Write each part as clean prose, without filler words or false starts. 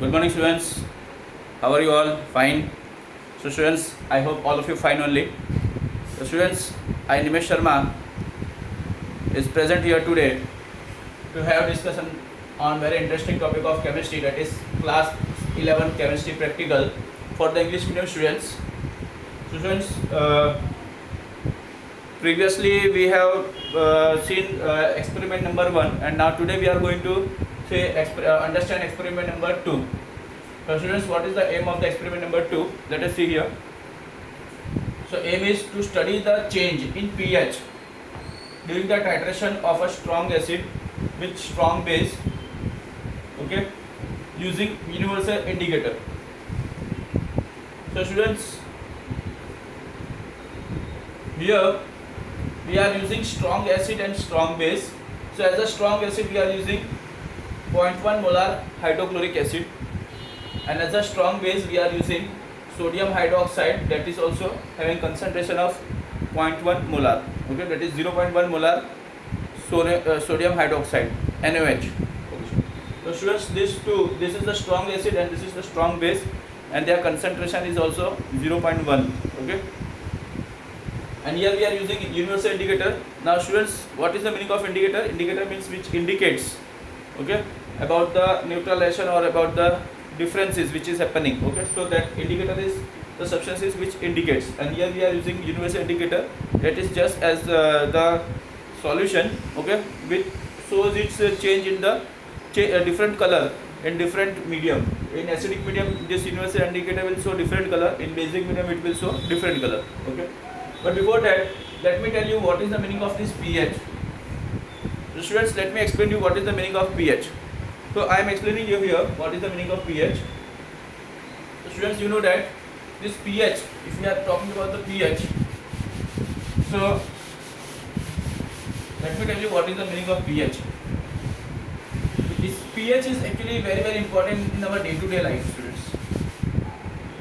Good morning, students. How are you all? Fine. So, students, I hope all of you fine only. So, students, I Nimesh Sharma is present here today to have discussion on very interesting topic of chemistry, that is class 11 chemistry practical for the English medium students. So, students, previously we have seen experiment number 1, and now today we are going to understand experiment number 2. So students, what is the aim of the experiment number 2? Let us see here. So aim is to study the change in pH during the titration of a strong acid with strong base, okay, using universal indicator. So students, here we are using strong acid and strong base. So as a strong acid we are using 0.1 molar hydrochloric acid, and as a strong base we are using sodium hydroxide, that is also having concentration of 0.1 molar, okay, that is 0.1 molar sodium hydroxide, NaOH. Okay. So students, this is the strong acid and this is the strong base, and their concentration is also 0.1, okay. And here we are using universal indicator. Now students, what is the meaning of indicator? Indicator means which indicates, okay, about the neutralization or about the differences which is happening, okay. So that indicator is the substances which indicates, and here we are using universal indicator, that is just as the solution, okay, which shows its change in the different color in different medium. In acidic medium this universal indicator will show different color, in basic medium it will show different color, okay. But before that, let me tell you what is the meaning of this pH. So students, let me explain you what is the meaning of pH. So I am explaining you here what is the meaning of pH. So students, you know that this pH, if we are talking about the pH, so let me tell you what is the meaning of pH. This pH is actually very important in our day-to-day life, students.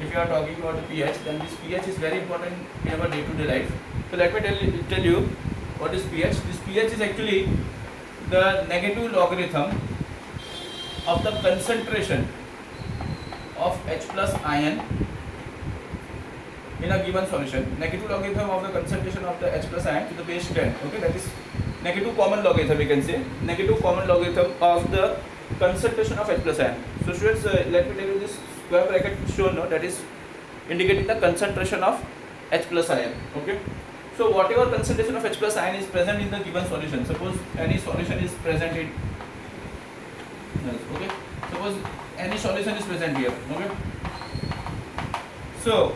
If you are talking about the pH, then this pH is very important in our day-to-day life. So let me tell you what is pH. This pH is actually the negative logarithm of the concentration of H plus ion in a given solution. Negative logarithm of the concentration of the H plus ion to the base 10. Okay, that is negative common logarithm, we can say. Negative common logarithm of the concentration of H plus ion. So students, let me tell you this square bracket shown, no, that is indicating the concentration of H plus ion. Okay. So whatever concentration of H plus ion is present in the given solution, suppose any solution is present in, okay, suppose any solution is present here, okay. So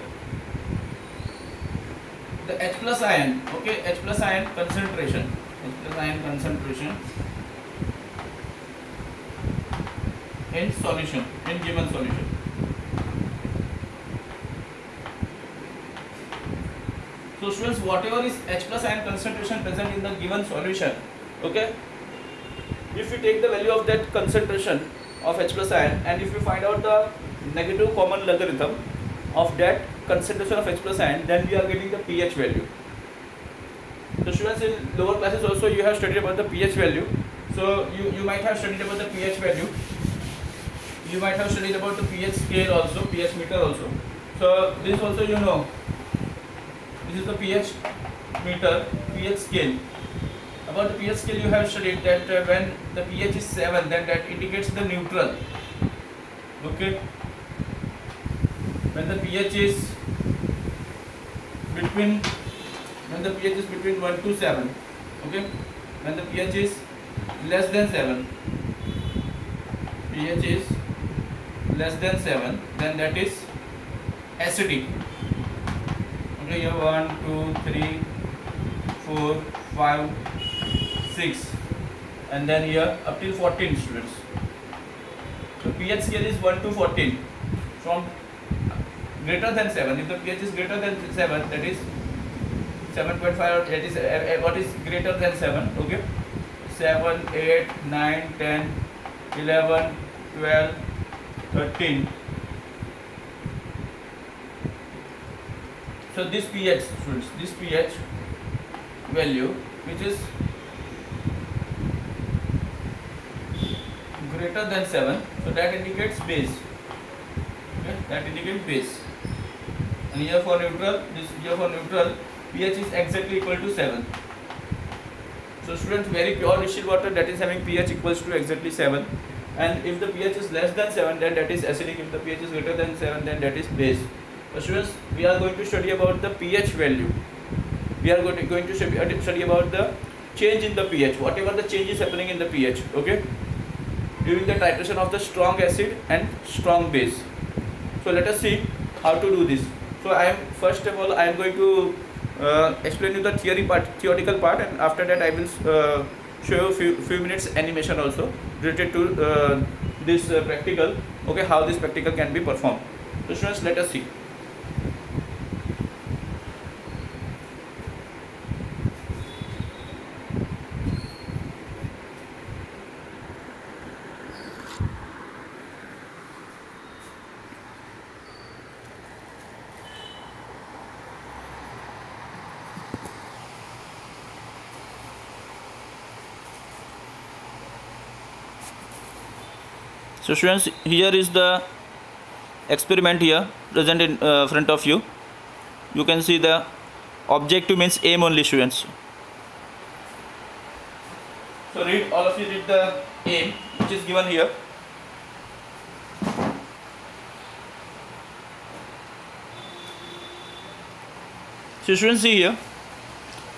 the H plus ion, okay, H plus ion concentration in solution, in given solution. So students, whatever is H plus ion concentration present in the given solution, okay, if you take the value of that concentration of H plus ion, and if you find out the negative common logarithm of that concentration of H plus ion, then we are getting the pH value. So students, in lower classes also you have studied about the pH value. So you might have studied about the pH value. You might have studied about the pH scale also, pH meter also. So this also you know. This is the pH meter, pH scale. About the pH scale you have studied that when the pH is 7, then that indicates the neutral. Okay. When the pH is between 1 to 7, okay. When the pH is less than 7, pH is less than 7, then that is acidic. Okay, here 1, 2, 3, 4, 5, 6, and then here up till 14, students. So pH scale is 1 to 14, from greater than 7. If the pH is greater than 7, that is 7.5, that is what is greater than 7, okay. 7, 8, 9, 10, 11, 12, 13. So this pH, students, this pH value which is greater than 7, so that indicates base. that indicate base. And here for neutral, pH is exactly equal to 7. So students, very pure distilled water that is having pH equals to exactly 7, and if the pH is less than 7, then that is acidic. If the pH is greater than 7, then that is base. So students, we are going to study about the pH value. We are going to study about the change in the pH, whatever the change is happening in the pH, okay, during the titration of the strong acid and strong base. So let us see how to do this. So first of all I am going to explain you the theoretical part, and after that I will show you few minutes animation also related to this practical, okay, how this practical can be performed. So students, let us see. So students, here is the experiment here present in front of you. You can see the objective means aim only, students. So all of you read the aim which is given here. So students, see here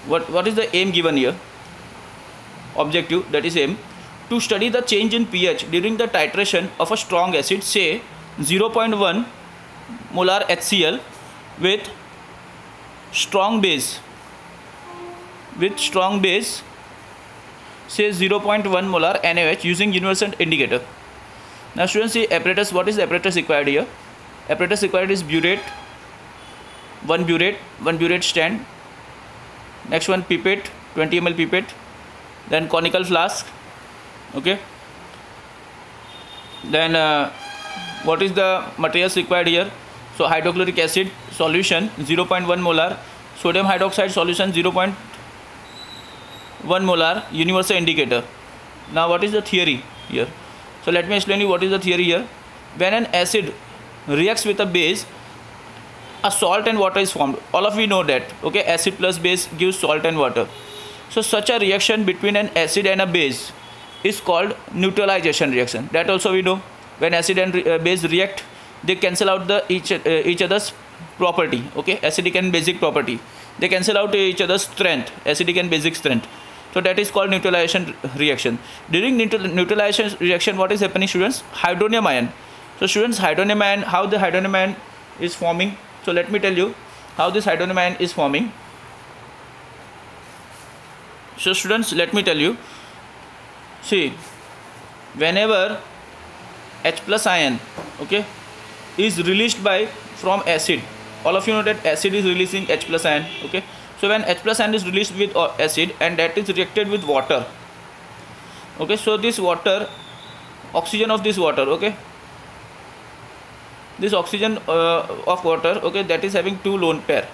what is the aim given here. Objective, that is aim, to study the change in pH during the titration of a strong acid, say 0.1 molar HCl with strong base, say 0.1 molar NaOH using universal indicator. Now students, see apparatus. What is the apparatus required here? Apparatus required is burette, one burette stand, next one pipette, 20 ml pipette, then conical flask, okay. Then what is the materials required here? So hydrochloric acid solution 0.1 molar, sodium hydroxide solution 0.1 molar, universal indicator. Now what is the theory here? So let me explain you what is the theory here. When an acid reacts with a base, a salt and water is formed. All of you know that, okay, acid plus base gives salt and water. So such a reaction between an acid and a base is called neutralization reaction. That also we know. When acid and base react, they cancel out each other's property, okay, acidic and basic property. They cancel out each other's strength, acidic and basic strength. So that is called neutralization reaction. During neutralization reaction, what is happening, students? Hydronium ion. So students, hydronium ion, how the hydronium ion is forming? So let me tell you how this hydronium ion is forming. So students, let me tell you. See, whenever H plus ion, okay, is released from acid, all of you know that acid is releasing H plus ion, okay. So when H plus ion is released with acid and that is reacted with water, okay, so this water, oxygen of this water, okay, this oxygen of water, okay, that is having two lone pair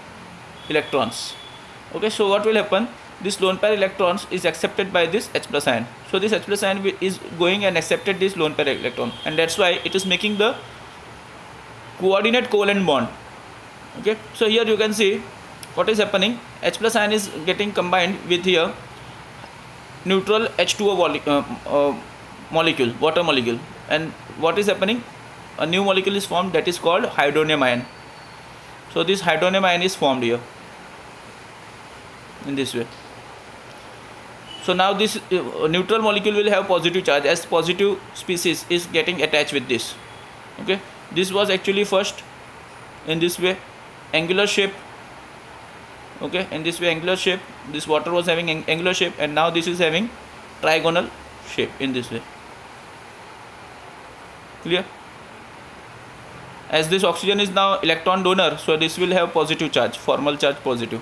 electrons, okay. So what will happen? This lone pair electrons is accepted by this H plus ion. So this H plus ion is going and accepted this lone pair electron, and that's why it is making the coordinate covalent bond, okay. So here you can see what is happening. H plus ion is getting combined with here neutral H2O molecule, water molecule, and what is happening? A new molecule is formed, that is called hydronium ion. So this hydronium ion is formed here in this way. So now this neutral molecule will have positive charge, as positive species is getting attached with this, okay. This was actually first in this way angular shape, okay, in this way angular shape. This water was having angular shape, and now this is having trigonal shape in this way. Clear? As this oxygen is now electron donor, so this will have positive charge, formal charge positive.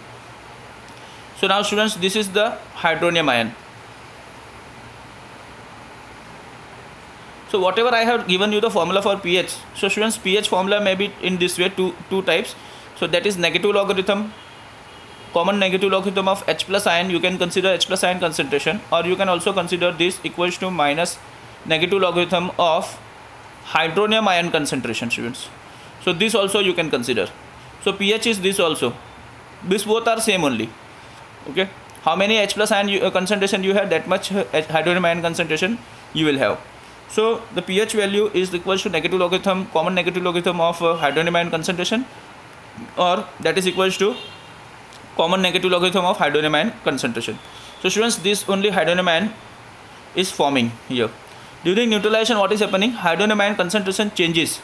So now students, this is the hydronium ion. So whatever I have given you the formula for pH. So students, pH formula may be in this way, two types. So that is negative logarithm, common negative logarithm of H plus ion. You can consider H plus ion concentration, or you can also consider this equals to minus negative logarithm of hydronium ion concentration, students. So this also you can consider. So pH is this also. This both are same only. Okay. How many H plus ion concentration you have, that much hydronium ion concentration you will have. So the pH value is equal to negative logarithm, common negative logarithm of hydronium ion concentration, or that is equals to common negative logarithm of hydronium ion concentration. So students, this only hydronium ion is forming here. During neutralization, what is happening? Hydronium ion concentration changes,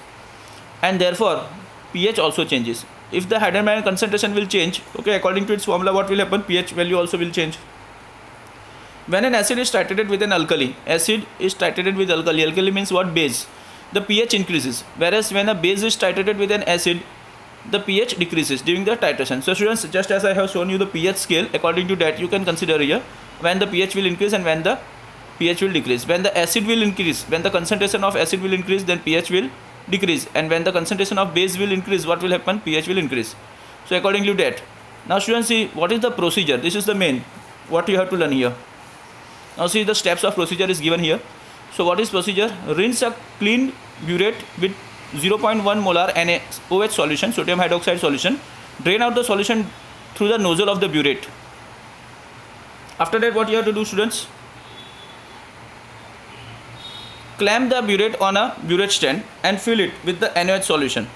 and therefore pH also changes. If the hydronium ion concentration will change, okay, according to its formula, what will happen? pH value also will change. When an acid is titrated with an alkali, acid is titrated with alkali. Alkali means what? Base. The pH increases. Whereas when a base is titrated with an acid, the pH decreases during the titration. So students, just as I have shown you the pH scale, according to that you can consider here when the pH will increase and when the pH will decrease. When the acid will increase, when the concentration of acid will increase, then pH will decrease, and when the concentration of base will increase, what will happen? pH will increase. So according to that, now students, see what is the procedure. This is the main what you have to learn here. Now see, the steps of procedure is given here. So what is procedure? Rinse a clean burette with 0.1 molar NaOH solution, sodium hydroxide solution. Drain out the solution through the nozzle of the burette. After that, what you have to do, students? Clamp the burette on a burette stand and fill it with the NaOH solution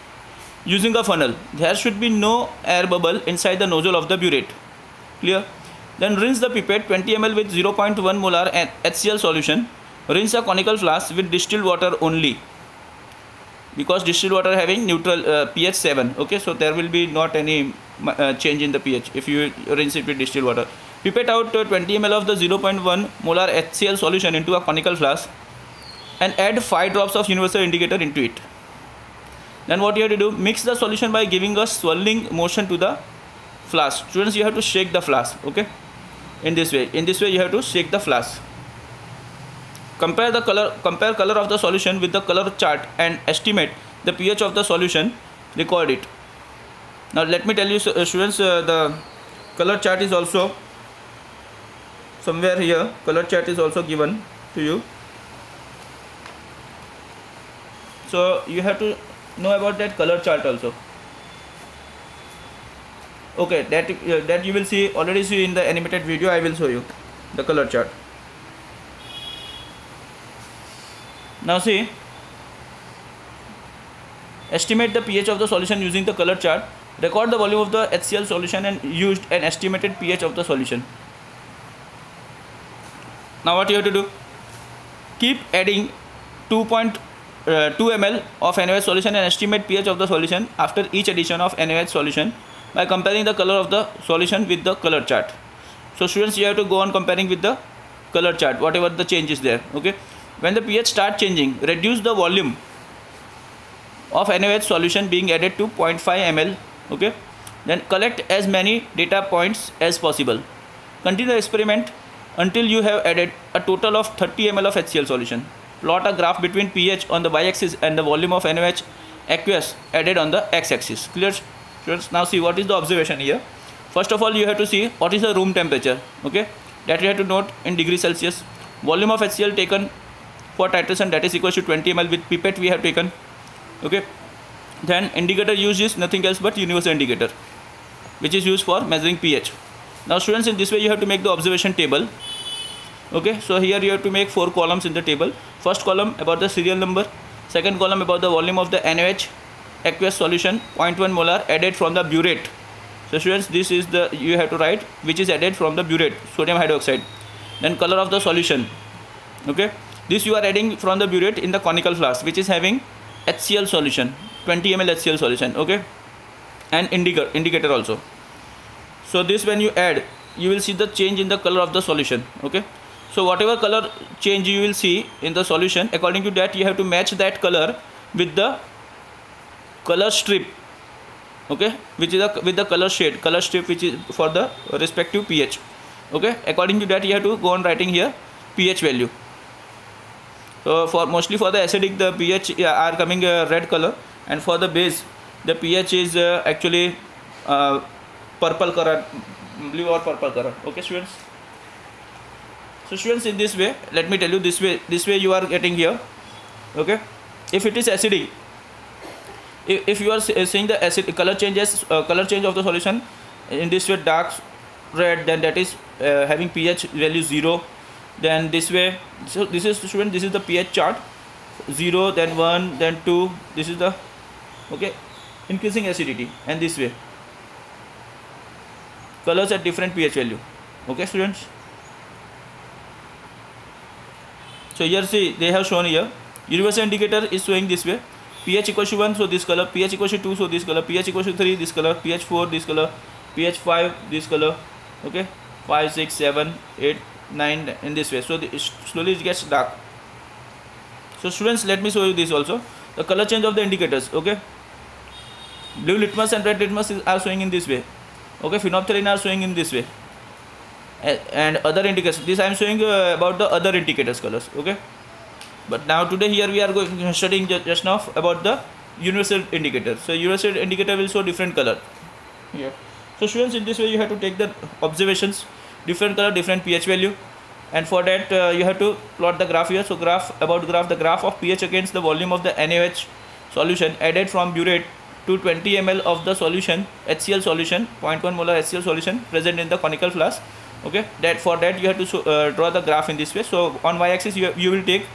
using a funnel. There should be no air bubble inside the nozzle of the burette. Clear? Then rinse the pipette 20 ml with 0.1 molar HCl solution. Rinse a conical flask with distilled water only, because distilled water having neutral pH 7. Okay, so there will be not any change in the pH if you rinse it with distilled water. Pipette out 20 ml of the 0.1 molar HCl solution into a conical flask and add 5 drops of universal indicator into it. Then what you have to do? Mix the solution by giving a swirling motion to the flask. Students, you have to shake the flask. Okay, in this way you have to shake the flask. Compare color of the solution with the color chart and estimate the pH of the solution. Record it. Now let me tell you, students, the color chart is also somewhere here. Color chart is also given to you. So you have to know about that color chart also. Okay, that you will see, already see in the animated video. I will show you the color chart. Now see, estimate the pH of the solution using the color chart. Record the volume of the HCl solution and used an estimated pH of the solution. Now what you have to do? Keep adding 2 ml of NaOH solution and estimate pH of the solution after each addition of NaOH solution by comparing the color of the solution with the color chart. So students, you have to go on comparing with the color chart, whatever the change is there. Okay. When the pH starts changing, reduce the volume of NaOH solution being added to 0.5 ml. Okay. Then collect as many data points as possible. Continue the experiment until you have added a total of 30 ml of HCl solution. Plot a graph between pH on the y-axis and the volume of NaOH aqueous added on the x-axis. Clear? Now see, what is the observation here? First of all, you have to see what is the room temperature. Okay, that you have to note in degree Celsius. Volume of HCl taken for titration, that is equal to 20 ml with pipette we have taken. Okay, then indicator used is nothing else but universal indicator, which is used for measuring pH. Now students, in this way you have to make the observation table. Okay, so here you have to make 4 columns in the table. First column about the serial number, second column about the volume of the NaOH aqueous solution 0.1 molar added from the burette. So students, this is the, you have to write which is added from the burette, sodium hydroxide. Then color of the solution. Okay, this you are adding from the burette in the conical flask, which is having HCl solution, 20 ml HCl solution. Okay, and indicator also. So this, when you add, you will see the change in the color of the solution. Okay, so whatever color change you will see in the solution, according to that you have to match that color with the color strip. Okay, which is with the color strip which is for the respective pH. Okay, according to that you have to go on writing here pH value. So for mostly for the acidic, the pH are coming red color, and for the base the pH is actually purple color, blue or purple color. Okay students, so students, in this way, let me tell you, this way you are getting here. Okay, if it is acidic, if you are seeing the acid color changes, color change of the solution in this way, dark red, then that is having pH value 0. Then this way, so this is, student, this is the pH chart, 0, then 1, then 2, this is the, okay, increasing acidity, and this way colors at different pH value. Okay, students. So here see, they have shown here universal indicator is showing this way, pH equals to 1, so this color, pH equals to 2, so this color, pH equals to 3, this color, pH 4, this color, pH 5, this color, okay, 5, 6, 7, 8, 9, in this way. So slowly it gets dark. So students, let me show you this also, the color change of the indicators. Okay, blue litmus and red litmus are showing in this way. Okay, phenolphthalein are showing in this way, and other indicators. This I am showing about the other indicators colors. Okay, but now today here we are going studying just now about the universal indicator. So universal indicator will show different color here. So students, in this way you have to take the observations, different color, different pH value, and for that you have to plot the graph here. So the graph of pH against the volume of the NaOH solution added from burette to 20 ml of the solution, HCl solution, 0.1 molar HCl solution present in the conical flask. Okay, that for that you have to draw the graph in this way. So on y-axis you will take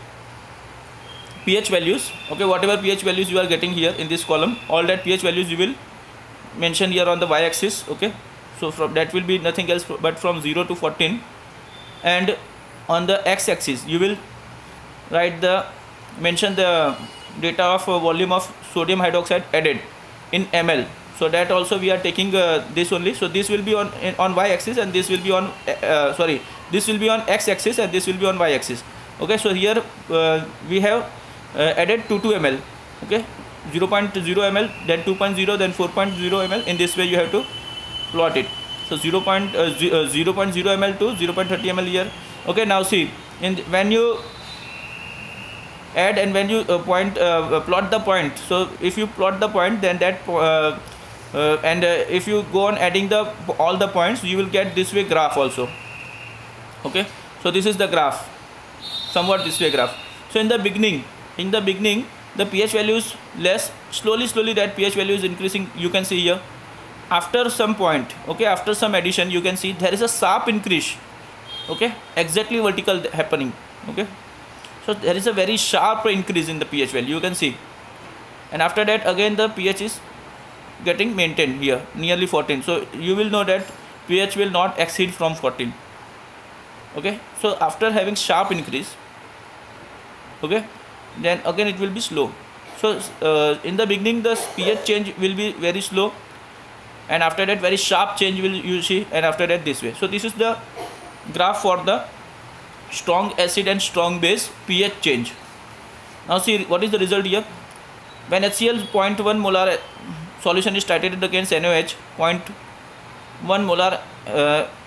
pH values. Okay, whatever pH values you are getting here in this column, all that pH values you will mention here on the y-axis. Okay, so from that will be nothing else but from 0 to 14, and on the x-axis you will mention the data of volume of sodium hydroxide added in ml. So that also we are taking this only. So this will be on y-axis, and this will be on this will be on x-axis, and this will be on y-axis. Okay, so here we have added 22 ml. Okay, 0.0 ml, then 2.0, then 4.0 ml. In this way you have to plot it. So 0.0 ml to 0.30 ml here. Okay, now see, when you add and when you plot the point, so if you plot the point, then that if you go on adding all the points, you will get this way graph also. Okay, so this is the graph, somewhat this way graph. So in the beginning the pH value is less, slowly that pH value is increasing. You can see here after some point, okay, after some addition, you can see there is a sharp increase. Okay, exactly vertical happening. Okay, so there is a very sharp increase in the pH value, you can see, and after that again the pH is getting maintained here nearly 14. So you will know that pH will not exceed from 14. Okay, so after having sharp increase, okay, then again it will be slow. So in the beginning the pH change will be very slow, and after that very sharp change will you see, and after that this way. So this is the graph for the strong acid and strong base pH change. Now see what is the result here. When HCl 0.1 molar solution is titrated against NaOH, 0.1 molar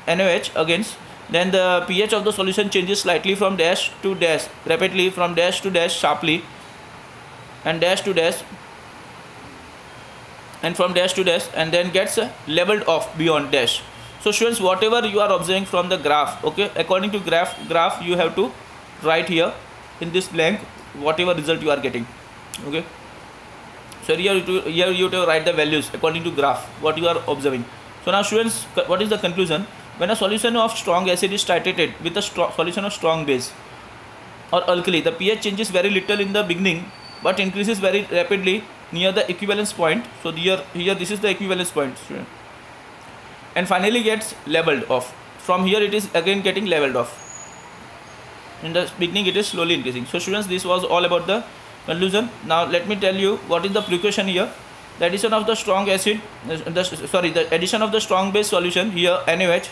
NaOH against, then the pH of the solution changes slightly from dash to dash, rapidly from dash to dash, sharply, and dash to dash, and from dash to dash, and then gets leveled off beyond dash. So students, whatever you are observing from the graph, okay, according to graph you have to write here in this blank whatever result you are getting. Okay, so here you have to write the values according to graph what you are observing. So now students, what is the conclusion? When a solution of strong acid is titrated with a solution of strong base or alkali, the pH changes very little in the beginning but increases very rapidly near the equivalence point. So here this is the equivalence point, student, and finally gets leveled off. From here it is again getting leveled off. In the beginning it is slowly increasing. So students, this was all about the conclusion. Now let me tell you what is the precaution here. The addition of the strong acid, the addition of the strong base solution here, NaOH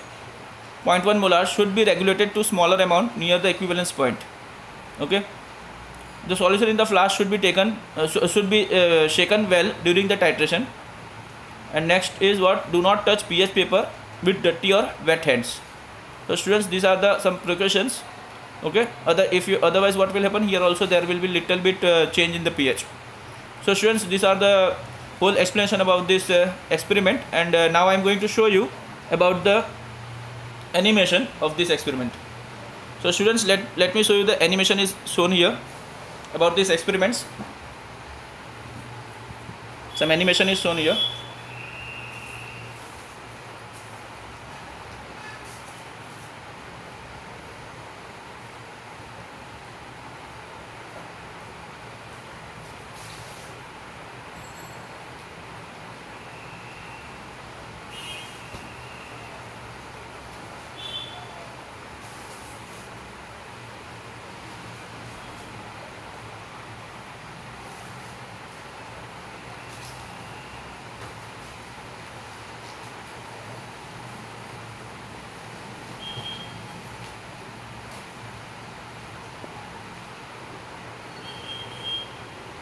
0.1 molar, should be regulated to smaller amount near the equivalence point. Okay, the solution in the flask should be taken shaken well during the titration. And next is what? Do not touch pH paper with dirty or wet hands. So students, these are some precautions. Okay, otherwise what will happen here also, there will be little bit change in the pH. So students, these are the whole explanation about this experiment, and now I am going to show you about the animation of this experiment. So students, let me show you the animation is shown here about these experiments. Some animation is shown here.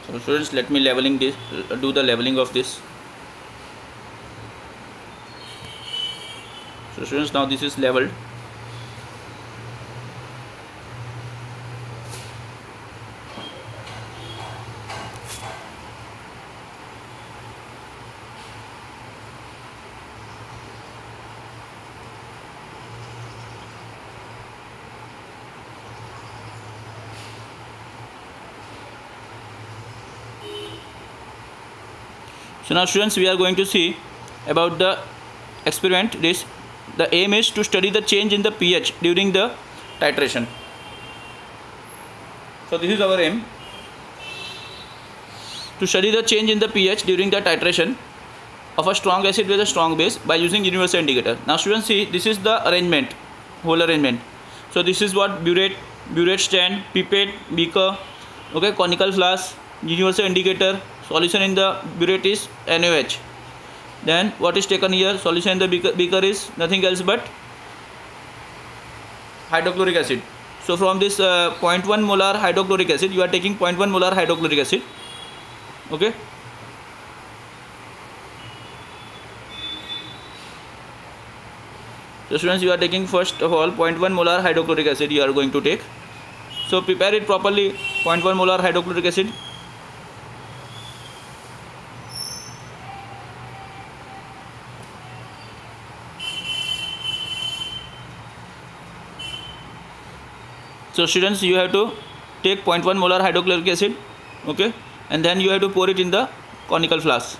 So students, let me leveling this, do the leveling of this. So students, now this is leveled. So now students, we are going to see about the experiment. The aim is to study the change in the pH during the titration. So this is our aim, to study the change in the pH during the titration of a strong acid with a strong base by using universal indicator. Now students, see, this is the arrangement, whole arrangement. So this is what burette stand, pipette, beaker, okay, conical flask, universal indicator. Solution in the burette is NaOH. Then what is taken here? Solution in the beaker is nothing else but hydrochloric acid. So from this 0.1 molar hydrochloric acid, you are taking 0.1 molar hydrochloric acid. Okay. So students, you are taking first of all 0.1 molar hydrochloric acid you are going to take. So prepare it properly. 0.1 molar hydrochloric acid. So students, you have to take 0.1 molar hydrochloric acid, okay, and then you have to pour it in the conical flask.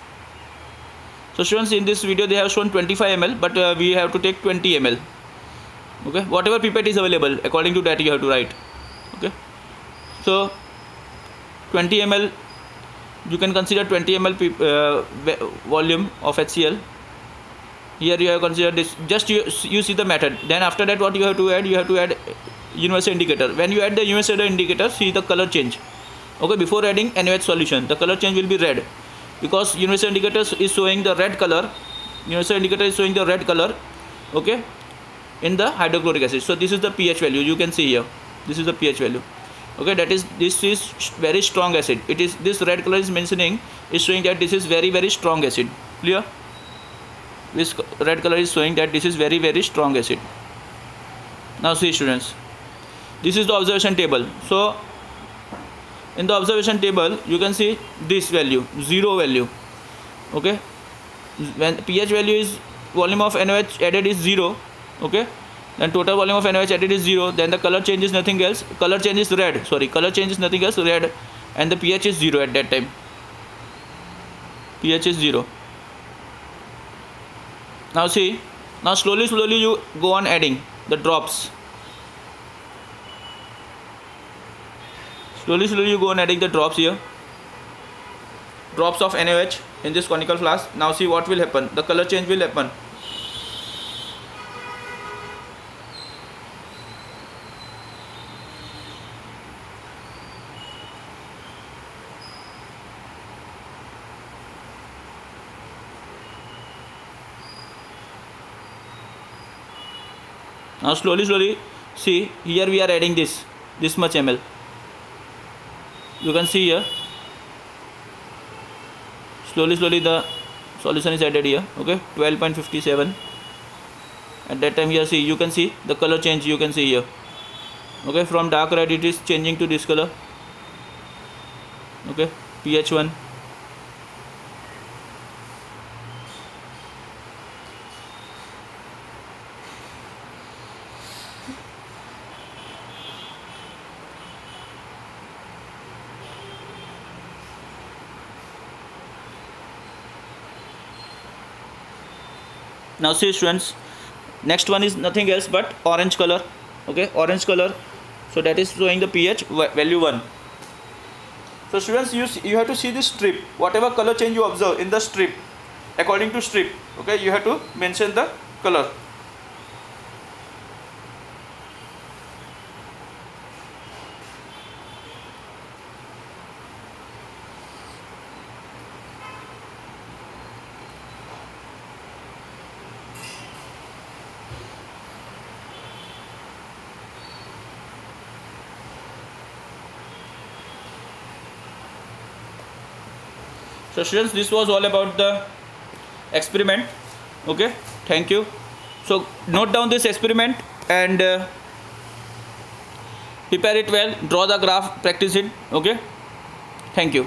So students, in this video they have shown 25 ml, but we have to take 20 ml. Okay, whatever pipette is available, according to that you have to write. Okay, so 20 ml, you can consider 20 ml volume of HCl. Here you have considered this. Just you see the method. Then after that, what you have to add? You have to add universal indicator. When you add the universal indicator, see the color change. Okay, before adding NaOH solution, the color change will be red, because universal indicator is showing the red color. Universal indicator is showing the red color, okay, in the hydrochloric acid. So this is the pH value. You can see here. This is the pH value. Okay, this is very strong acid. It is, this red color is mentioning, is showing that this is very strong acid. Clear? This red color is showing that this is very strong acid. Now see students, this is the observation table. So in the observation table you can see this value, 0 value. Okay, when pH value is, volume of NaOH added is 0, okay, then total volume of NaOH added is 0, then the color change is nothing else, color change is red, color change is nothing else, red, and the pH is 0 at that time. pH is 0. Now see, now slowly you go on adding the drops. Slowly you go on adding the drops here. Drops of NaOH in this conical flask. Now see what will happen. The color change will happen. Now slowly see, here we are adding this much ml. You can see here, slowly the solution is added here. Okay, 12.57. At that time here, see, you can see the color change, you can see here. Okay, from dark red it is changing to this color. Okay, pH 1. Now see students, next one is nothing else but orange color. Okay, orange color, so that is showing the pH value 1. So students, you have to see this strip, whatever color change you observe in the strip, according to strip, okay, you have to mention the color. So students, this was all about the experiment. Okay, thank you. So note down this experiment and prepare it well, draw the graph, practice it. Okay, thank you.